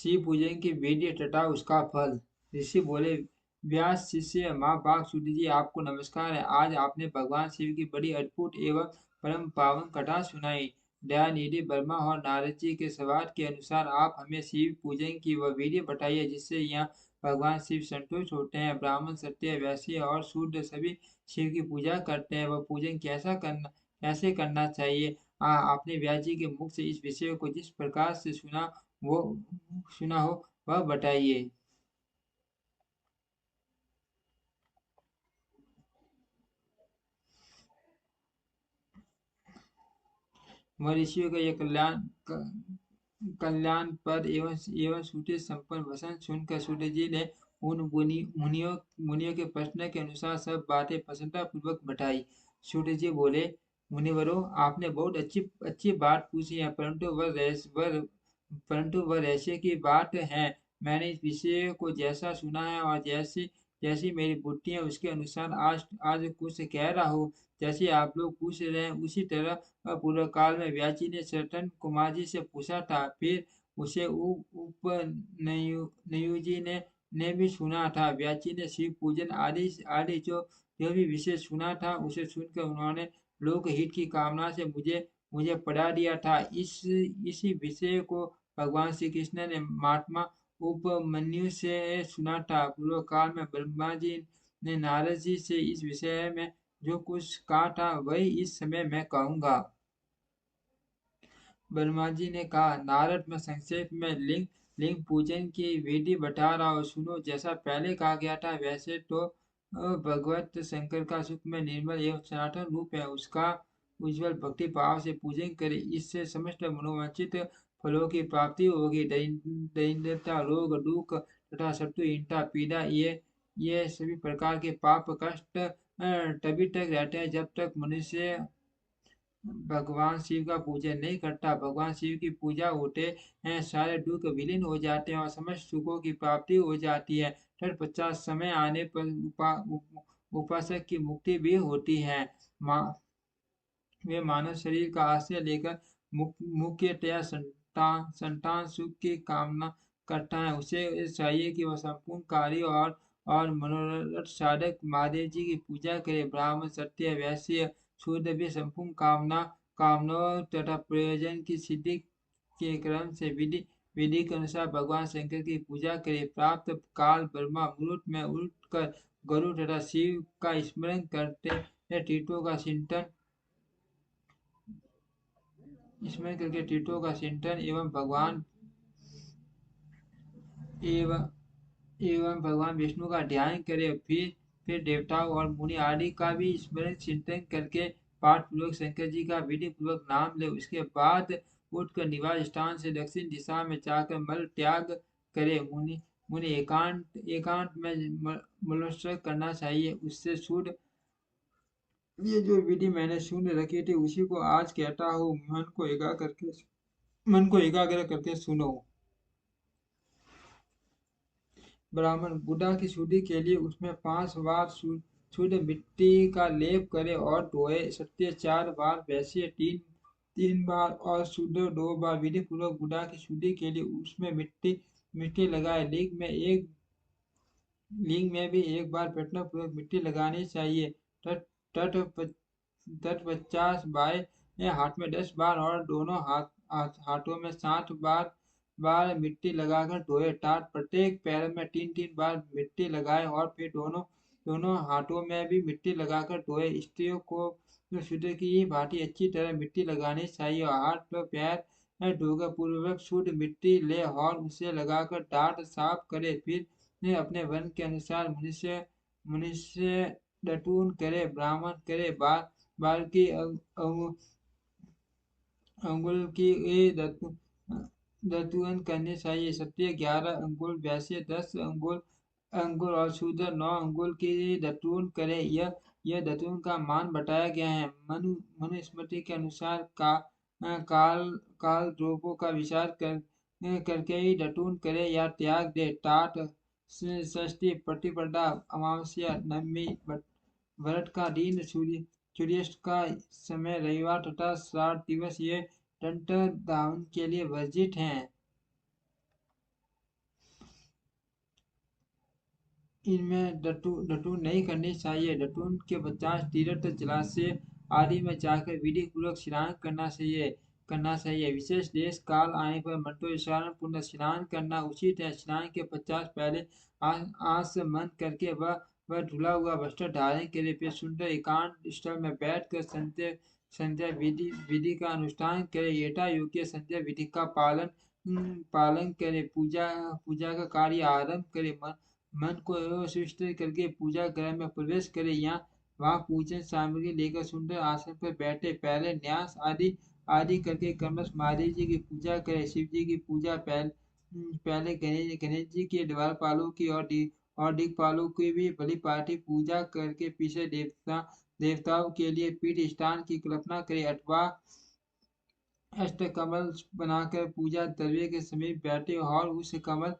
शिव पूजन की विधि तथा उसका फल। ऋषि बोले, व्यास शिष्य माँ बाग सूत जी, आपको नमस्कार है। आज आपने भगवान शिव की बड़ी अद्भुत एवं परम पावन कथा सुनाई। दयानिधि ब्रह्मा और नारद जी के सवाल के अनुसार आप हमें शिव पूजन की वह विधि बताइए जिससे यहाँ भगवान शिव संतुष्ट होते हैं। ब्राह्मण, क्षत्रिय, वैश्य और शूद्र सभी शिव की पूजा करते हैं। वह पूजन कैसे करना चाहिए? आपने व्यास जी के मुख से इस विषय को जिस प्रकार से वो सुना हो वह बताइए। महर्षियों का यह कल्याण पर एवं श्रुति संपन्न वचन सुनकर सूर्य जी ने उन मुनियों के प्रश्न के अनुसार सब बातें प्रसन्नता पूर्वक बताई। सूर्य जी बोले, मुनिवरों, आपने बहुत अच्छी अच्छी बात पूछी है, परंतु वह रहस्य की बात है। मैंने इस विषय को जैसा सुना है और जैसी जैसी मेरी बुद्धि है उसके अनुसार आज आज कुछ कह रहा हूँ। जैसे आप लोग पूछ रहे हैं उसी तरह पूर्व काल में व्यास जी ने सतन कुमार जी से पूछा था। फिर उसे उपनयु जी ने भी सुना था। व्यास जी ने शिव पूजन आदि आदि जो भी विषय सुना था उसे सुनकर उन्होंने लोकहित की कामना से मुझे मुझे पढ़ा दिया था। इसी विषय को भगवान श्री कृष्ण ने महात्मा उपमन्यु से सुना था। पूर्व काल में ब्रह्मा जी ने नारद जी से इस विषय में जो कुछ कहा था वही इस समय मैं कहूँगा। ब्रह्मा जी ने कहा, नारद, मैं संक्षेप में लिंग लिंग पूजन की विधि बता रहा हूँ, सुनो। जैसा पहले कहा गया था वैसे तो भगवत शंकर का सुख में निर्मल एवं सनातन रूप है। उसका उज्जवल भक्ति भाव से पूजन करे, इससे समस्त मनोवांछित फलों की प्राप्ति होगी। दरिद्रता, रोग, दुख तथा शत्रुहीनता, पीड़ा, ये सभी प्रकार के पाप कष्ट तभी तक रहते हैं जब तक मनुष्य भगवान शिव का पूजन नहीं करता। भगवान शिव की पूजा होते हैं सारे दुख विलीन हो जाते हैं और समस्त सुखों की प्राप्ति हो जाती है। तत्पश्चात समय आने पर उपासक की मुक्ति भी होती है। मा, वे मानव शरीर का आश्रय लेकर मुख्यतया संतान सुख की कामना करता है। उसे चाहिए कि वह संपूर्ण कार्य और मनोरथ साधक महादेव जी की पूजा करे। ब्राह्मण, क्षत्रिय, वैश्य, शूद्र भी संपूर्ण कामनाओं तथा प्रयोजन की सिद्धि के क्रम से विधि विधि के अनुसार भगवान शंकर की पूजा करे। प्राप्त काल ब्रह्मा मुहूर्त में उठकर गरुड़ तथा शिव का स्मरण करते तीर्थों का चिंतन स्मरण करके तीर्थों का चिंतन एवं एवं भगवान विष्णु का ध्यान करे। फिर देवताओं और मुनि आदि का भी स्मरण चिंतन करके पाठ पूर्वक शंकर जी का विधि पूर्वक नाम ले। उसके बाद उठकर निवास स्थान से दक्षिण दिशा में जाकर मल त्याग करे। मुनि मुनि एकांत में मलस्तर करना चाहिए। उससे शुद्ध ये जो विधि मैंने शून्य रखी थी उसी को आज कहता हूँ। मन को एकाग्र करके सुनो। ब्राह्मण, बुद्धा की शुद्धि के लिए उसमें 5 बार शुद्ध मिट्टी का लेप करे और धोए। सत्य 4 बार, वैश्य तीन बार और शुद्ध 2 बार। विधि पूर्वक बुद्धा की शुद्धि के लिए उसमें मिट्टी मिट्टी लगाए। लिंग में भी 1 बार प्रयत्न पूर्वक मिट्टी लगानी चाहिए। तट तट तत्पश्चात बाएं हाथ में 10 बार और दोनों हाथों में 7 बार मिट्टी लगाकर धोए। टाट प्रत्येक पैर में 3 3 बार मिट्टी लगाए और फिर दोनों हाथों में भी मिट्टी लगाकर धोए। स्त्रियों को तो शुद्ध की भांति अच्छी तरह मिट्टी लगानी चाहिए और हाथ और पैर धोकर पूर्वक शुद्ध मिट्टी ले और उसे लगाकर दांत साफ करे। फिर अपने वर्ण के अनुसार मनुष्य मनुष्य दतून करे, ब्राह्मण करे। बाल की अंगुल की दतुअन करनी चाहिए। क्षत्रिय 11 अंगुल, वैश्य 10 अंगुल और शूद्र 9 अंगुल की दतून करे। यह दतून का मान बताया गया है। मनुस्मृति के अनुसार काल द्रोपों का विचार करके ही दतून करे या त्याग दे। टाट षष्ठी, प्रतिपदा, अमावस्या, नवमी, व्रत का दिन, सूर्यास्त का समय, रविवार तथा श्राद्ध दिवस ये दंत धावन के लिए वर्जित हैं। इनमें डटून नहीं करनी चाहिए। डटून के 50 तीर्थ जलाशय आदि में जाकर विधि पूर्वक स्नान करना चाहिए। विशेष देश काल आने पर मंत्रोच्चारण पूर्ण स्नान करना उचित है। स्नान के 50 पहले आंख बंद करके वह धुला हुआ वस्त्र धारण करे, फिर सुंदर एकांत स्थल में बैठकर संध्या विधि का अनुष्ठान करे। यथा योग्य संध्या विधि का पालन करे। पूजा पूजा का कार्य आरंभ करे। मन को शिष्ट करके पूजा गृह में प्रवेश करे या वहां पूजन सामग्री लेकर सुंदर आसन पर बैठे। पहले न्यास आदि करके क्रमश महादेव जी की पूजा करे। शिव जी की पूजा पहले गणेश जी के द्वारपालों की और दिक्पालों की भी बलि पार्टी पूजा करके पीछे देवताओं के लिए पीठ स्थान की कल्पना करे अथवा अष्टकमल बनाकर पूजा द्रव्य के समीप बैठे और उस कमल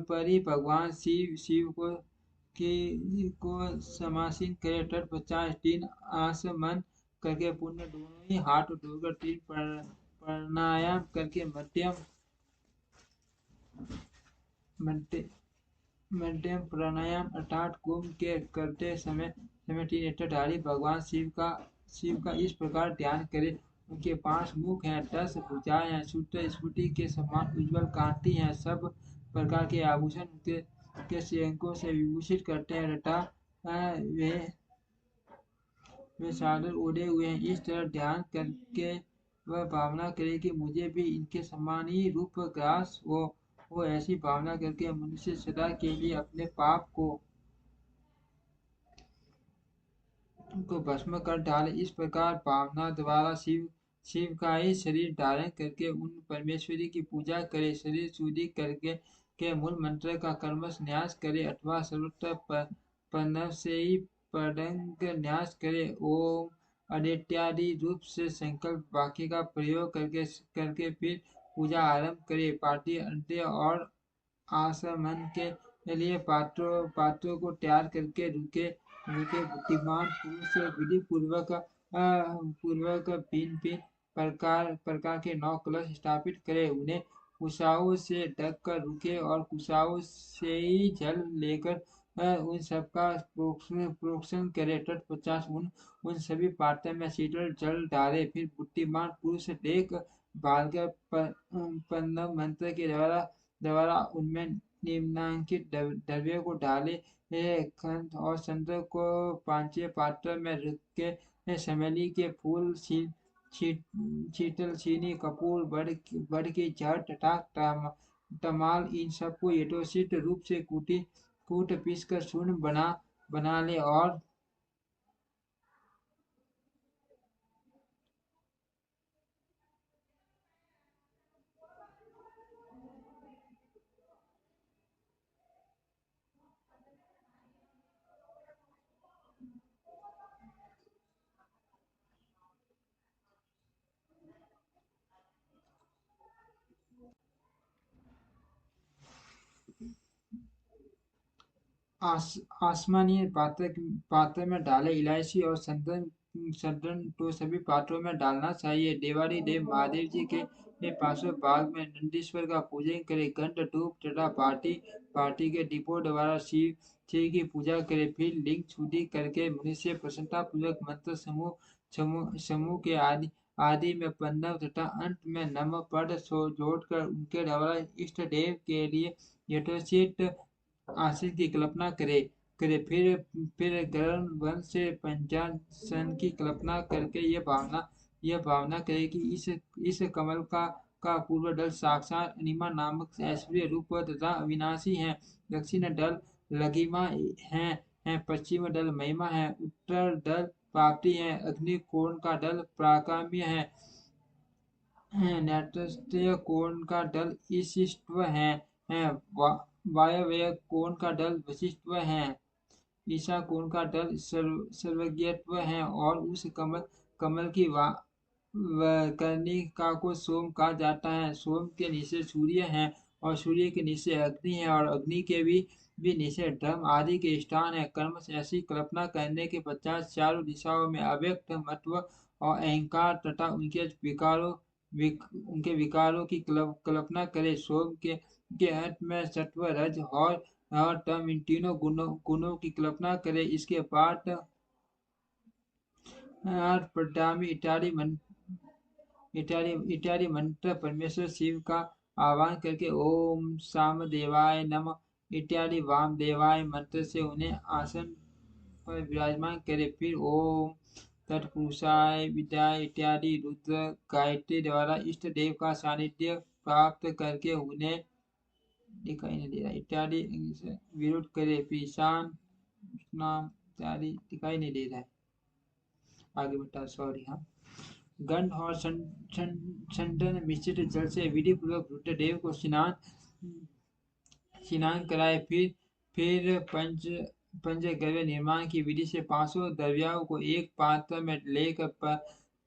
पर ही भगवान शिव को समासीन करे। तट 50 दिन आसमन करके पुण्य दोनों ही हाथ धोकर 3 प्राणायाम करके मध्यम प्राणायाम अर्थात कुंभ के करते समय 3 नेत्रधारी भगवान शिव का इस प्रकार ध्यान करे। उनके 5 मुख हैं, 10 भुजाएं हैं, सूत्र स्फुटी के समान उज्ज्वल कांति हैं, सब प्रकार के आभूषण उनके श्रेयंकों से विभूषित करते हैं तथा वे चादर ओढ़े हुए हैं। इस तरह ध्यान करके वह भावना करे कि मुझे भी इनके समान ही रूप ग्रास हो। ऐसी भावना करके मनुष्य सदा के लिए अपने पाप को भस्म कर डाले। इस प्रकार भावना द्वारा शिव का ही शरीर धारण करके उन परमेश्वरी की पूजा करे। शरीर शुद्धि करके के मूल मंत्र का कर्मश न्यास करे अथवा सर्वत्र प्रणव से ही पदंग न्यास करे। ओम अनित्यादि रूप से संकल्प वाक्य का प्रयोग करके फिर पूजा आरंभ करे। पार्टी अंत्य और आसमन के लिए पात्रों को तैयार करके रुके बुद्धिमान पुरुष विधि पूर्वक भिन्न भिन्न प्रकार के 9 कलश स्थापित करे। उन्हें कुशाओं से ढक कर रुके और कुशाओं से ही जल लेकर उन सबका प्रोक्षण करे। तट 50 उन सभी पात्र में शीतल जल डाले। फिर बुद्धिमान पुरुष देख भालकर पन्नव मंत्र के द्वारा उनमें निम्नांकित द्रव्य को डाले। खंड और चंद्र को पांचवें पात्र में रख के चमेली के फूल, शीतल चीनी, कपूर, बड़ की जड़ तथा तमाल इन सबको यथोचित रूप से कूट पीस कर चूर्ण बना ले और आसमानी पात्र में डाले। इलायची और संदन तो सभी पात्रों में डालना चाहिए। देवारी देव महादेव जी के पार्श्व भाग में नंदीश्वर का पूजन करे। घंट धूप तथा पार्टी के दीपों द्वारा शिव की पूजा करे। फिर लिंग शुद्धि करके मनुष्य प्रसन्नता पूर्वक मंत्र समूह के आदि में पन्नव तथा अंत में नम पद जोड़कर उनके द्वारा इष्ट देव के लिए यथोचित आशीष की कल्पना करे। फिर गरुण वंश से पंचासन की कल्पना करके यह भावना करे कि इस कमल का पूर्व दल साक्षात अनिमा नामक ऐश्वर्य रूप तथा अविनाशी है। दक्षिण दल लघिमा है, पश्चिम दल महिमा है, उत्तर दल प्राप्ति है, अग्नि कोण का दल प्राकाम्य है, नैत्रस्त्य कोण का दल ईशिष्ट्व है, वायव्य कोण का दल वशिष्ठत्व है, ईशा कोण का दल सर्वज्ञत्व है और उस कमल की कर्णिका को सोम कहा जाता है। सोम के नीचे सूर्य है और सूर्य के नीचे अग्नि है और अग्नि के भी नीचे धर्म आदि के स्थान है। कर्म से ऐसी कल्पना करने के पश्चात चारों दिशाओं में अव्यक्त महत्व और अहंकार तथा उनके विकारों की कल्पना करे। सोम के अंत में सत्व रज और और तब इन तीनों गुणों की कल्पना करें। इसके बाद प्रणामी इत्यादि मंत्र परमेश्वर शिव का आह्वान करके ओम साम देवाय नमः इत्यादि वाम देवाय मंत्र से उन्हें आसन पर विराजमान करे। फिर ओम तत्पुरुषाय विद्याय इत्यादि रुद्र गायत्री द्वारा इष्ट देव का सानिध्य प्राप्त करके उन्हें दिखाई नहीं दे रहा इत्यादि विरोध करे। ईशान नाम इत्यादि दिखाई नहीं दे रहा है। आगे बता, सॉरी। हाँ, गंध और चंदन मिश्रित जल से विधि पूर्वक रुद्रदेव को स्नान कराए। फिर पंचगव्य निर्माण की विधि से 500 द्रव्यों को एक पात्र में लेकर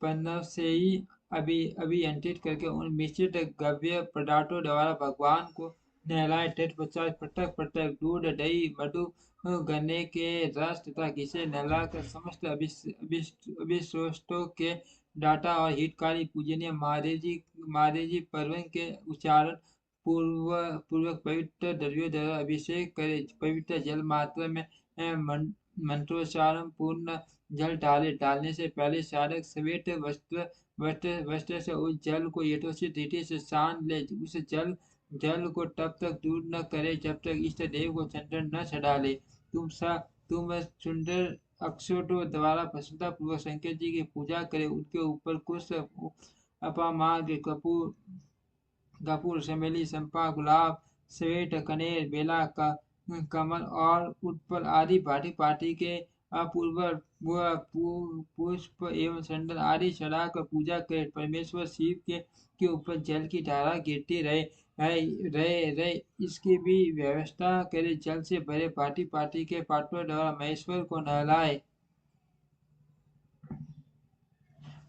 पन्नव से ही अभियंत्रित करके उन मिश्रित गव्य पदार्थों द्वारा भगवान को नहलाए। तत्पश्चात पटक पटक दूध दही मधु गन्ने के रस तथा घी से नहलाकर समस्त अभिष्टों के डाटा और हितकारी पूजनीय महादेजी पर्वन के उच्चारण पूर्वक पवित्र द्रव्यों द्वारा अभिषेक करे। पवित्र जल मात्रा में मंत्रोच्चारण पूर्ण जल डालने से पहले साधक श्वेत वस्त्र से उस जल को यथोचित रीति से सान ले। उस जल को तब तक दूर न करे जब तक इष्ट देव को चंदन न चढ़ा ले। तुम सुंदर अक्षरों द्वारा प्रसन्नता पूर्वक शंकर जी की पूजा करें। उनके ऊपर कुछ अपामार्ग कपूर चमेली चंपा गुलाब श्वेत कनेर बेला का कमल और उत्पल आदि भांति भांति के अपूर्व पुष्प एवं संदन आदि चढ़ाकर पूजा करे। परमेश्वर शिव के ऊपर जल की धारा गिरती रहे इसकी भी व्यवस्था करे। जल से भरे भांति भांति के पात्रों द्वारा महेश्वर को नहलाए।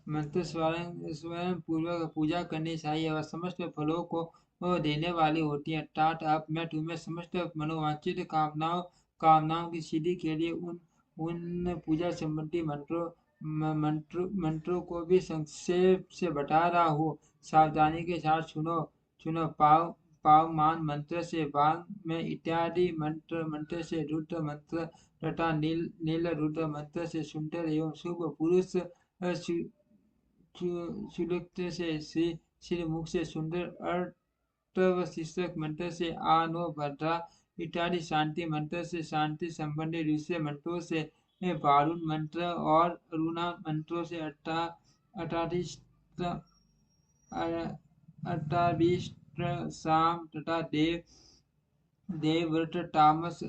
मंत्र स्वयं पूर्वक पूजा करनी चाहिए और समस्त फलों को देने वाली होती है। अर्थात अब मैं तुम्हें समस्त मनोवांछित कामनाओं की सिद्धि के लिए उन पूजा संबंधी मंत्रों को भी संक्षेप से बता रहा हूँ। सावधानी के साथ सुनो। पावमान मंत्र से वांग में इत्यादि मंत्र से रुद्र मंत्र तथा नील रुद्र मंत्र से सुंदर एवं शुभ पुरुष सुलुक्त से श्री मुख से सुंदर अर्थव शीर्षक मंत्र से आनो भद्रा इत्यादि शांति मंत्र से शांति संबंधी दूसरे मंत्रों से वारुण मंत्र और अरुणा मंत्रों से अष्टाभीष्ट साम तथा देवव्रत तामस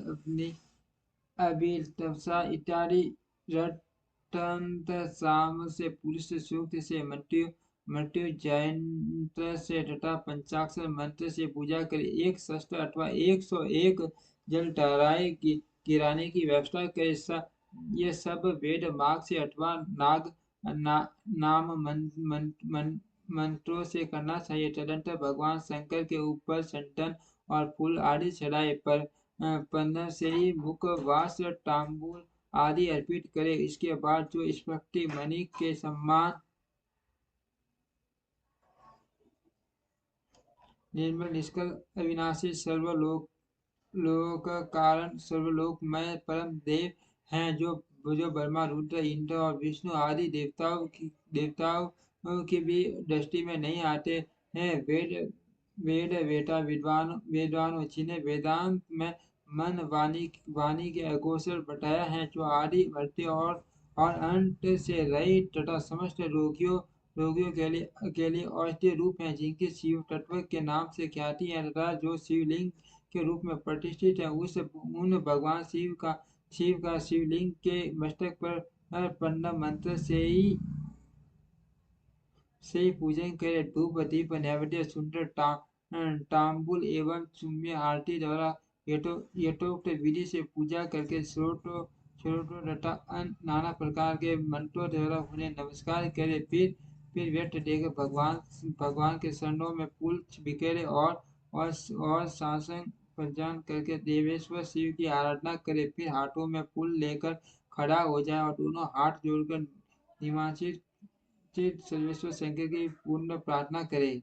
अभितपसा इत्यादि तंत्र साम से पुरुष सूक्त से मृत्यु जयंत्र से तथा पंचाक्षर मंत्र से पूजा करे। एक शस्त्र अथवा 101 जल टहराए गिराने की व्यवस्था करे। ये सब वेद मार्ग से अथवा नाम मंत्रों से करना चाहिए। तदंतर भगवान शंकर के ऊपर चंदन और फूल आदि चढ़ाए पर पंद्रह से ही मुख वास तांबूल आदि अर्पित करे। इसके बाद जो स्फटिक मणि के सम्मान निर्मल निष्कल अविनाशी सर्वलोक कारण सर्वलोकमय परम देव हैं, जो ब्रह्मा रुद्र इंद्र और विष्णु आदि देवताओं की भी दृष्टि में नहीं आते हैं। वेद विद्वानों जिन्हें वेदांत में मन वाणी के अघोषर बताया है, जो आदि मध्य और अंत से रहित तथा समस्त रोगियों के लिए औषधि रूप हैं, जिनकी शिव तत्व के नाम से ख्याति है तथा जो शिवलिंग के रूप में प्रतिष्ठित है। उन भगवान शिव का शिवलिंग के मस्तक पर पन्ना मंत्र से ही पूजन करे। धूप दीप नैवेद्य सुंदर तांबूल एवं सुम्य आरती द्वारा यथोक्त विधि से पूजा करके श्रोतों तथा नाना प्रकार के मंत्रों द्वारा उन्हें नमस्कार करे। फिर व्यक्त देकर भगवान के शरणों में फूल बिखेरे और शासन प्रदान करके देवेश्वर शिव की आराधना करे। फिर हाथों में फूल लेकर खड़ा हो जाए और दोनों हाथ जोड़कर निमांचित सर्वेश्वर शंकर की पूर्ण प्रार्थना करे।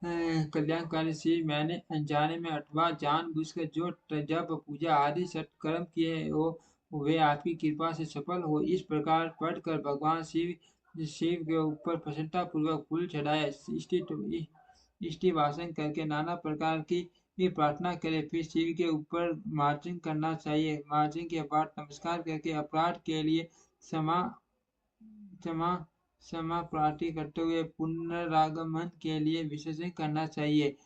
कल्याणकारी शिव मैंने अनजाने में अथवा जानबूझकर जो जप पूजा आदि सत्कर्म किए हो वे आपकी कृपा से सफल हो। इस प्रकार पढ़कर भगवान शिव शिव के ऊपर प्रसन्नता पूर्वक फूल चढ़ाए, इष्टि वासन करके नाना प्रकार की प्रार्थना करे। फिर शिव के ऊपर मार्चिंग करना चाहिए। मार्चिंग के बाद नमस्कार करके अपराध के लिए क्षमा क्षमा क्षमा प्रार्थी करते हुए पुनरागमन के लिए विसर्जन करना चाहिए।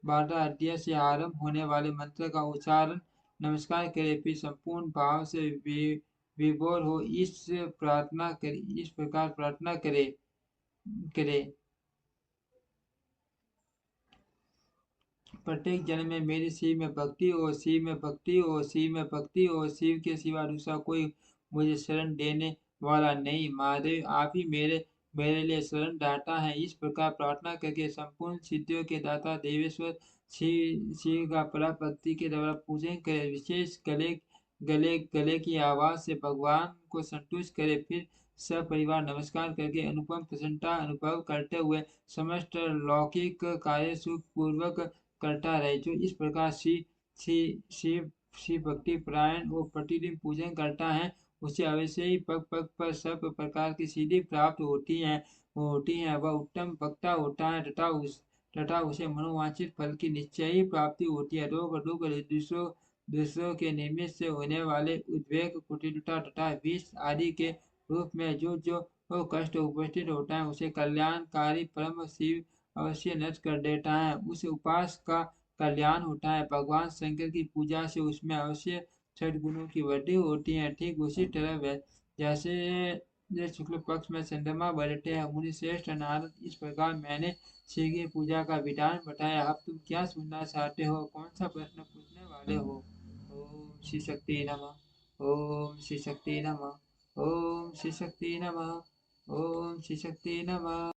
बारह अध्याय से आरंभ होने वाले मंत्र का उच्चारण नमस्कार करें, फिर संपूर्ण भाव से विभोर हो इस प्रकार प्रार्थना करे। प्रत्येक जन्म में मेरी शिव में भक्ति हो, शिव में भक्ति हो, शिव में भक्ति हो। शिव के सिवा दूसरा कोई मुझे शरण देने वाला नहीं। महादेव आप ही मेरे लिए शरण दाता है। इस प्रकार प्रार्थना करके संपूर्ण सिद्धियों के दाता देवेश्वर शिव का परा भक्ति के द्वारा पूजन करे। विशेष गले की आवाज से भगवान को संतुष्ट करे। फिर सब परिवार नमस्कार करके अनुपम प्रसन्नता अनुभव करते हुए समस्त लौकिक कार्य सुख पूर्वक करता रहे। जो इस प्रकार शिव भक्ति परायण और प्रतिदिन पूजन करता है उसे अवश्य ही पग पग पर सब प्रकार की सिद्धि प्राप्त होती है। वह उत्तम वक्ता होता है तथा उसे मनोवांछित फल की निश्चय ही प्राप्ति होती है। रोग दुख दूसरों के निमित्त से होने वाले उद्वेग कुटिलता तथा विष आदि के रूप में जो कष्ट उपस्थित होता है उसे कल्याणकारी परम शिव अवश्य नष्ट कर देता है। उस उपास का कल्याण होता है। भगवान शंकर की पूजा से उसमें अवश्य सद्गुणों की वृद्धि होती है। ठीक उसी तरह जैसे शुक्ल पक्ष में चंद्रमा बढ़ते हैं मुनिश्रेष्ठ नारद, इस प्रकार मैंने शिव की पूजा का विधान बताया। अब तुम क्या सुनना चाहते हो? कौन सा प्रश्न पूछने वाले हो? ओम श्री शक्ति नमः। ओम श्री शक्ति नमः। ओम श्री शक्ति नमः। ओम श्री शक्ति नमः।